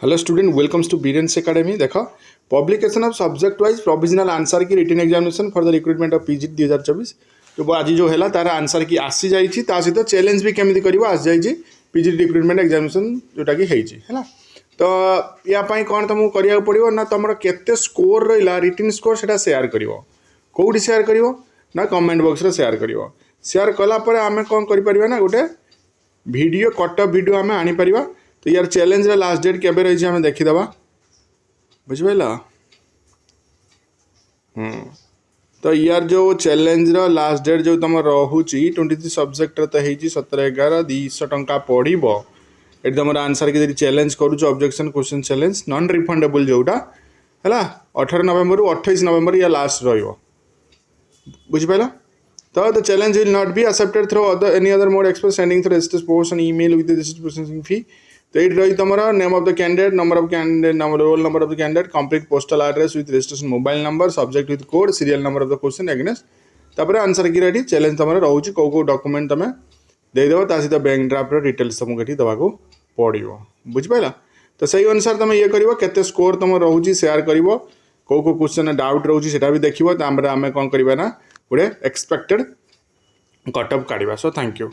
Hello student, welcomes to Biren's academy. देख, publication of subject wise provisional answer key written examination for the recruitment of PG 2024 जो आज जो है तार answer की आसी जाइए सहित चैलेंज भी केमी कर आसी जाइए पीजी रिक्रुटमेंट एग्जामिनेशन जोटा कि है तो यापाई कौन तुमको करा पड़ो ना तुम केते स्कोर रहा रिटन स्कोर से शेयर कर कौटी शेयर कर ना कमेंट बॉक्स रे शेयर कर शेयर कलापर आम कौन कर ना गोटे वीडियो कटअप वीडियो आम आनीपर तो यार चैलेंज लास्ट डेट केबे रही आम देखीदे बुझिपाल। तो यार जो चैलेंज लास्ट डेट जो तुम रोचे 23 सब्जेक्ट तो है 17/11/200 टंका पड़ो ये तुम आंसर की चैलेंज करुच objection question challenge non refundable जोटा है 18 नवेम्बर रु 28 नवेम्बर या लास्ट रुझिपाल। तो the challenge will not be accepted through any other mode express sending through SS post and email with this processing fee. तो ये रही तुम name of the candidate, number of candidate, roll number of the candidate, complete postal address with registration mobile number, subject with code, serial number of the question against तापर answer की ready challenge तुम रोचे कौ document तुम देदेव सहित bank draft details तुमको ये देवाक पड़ो बुझिपाल। तो सही अनुसार तुम ये कर स्कोर तुम रोचे सेयार कर कौ क्वेश्चन डाउट रोचे सेटा भी देखो आम कौन करना गोटे एक्सपेक्टेड कटअप काढ़ा। So thank you.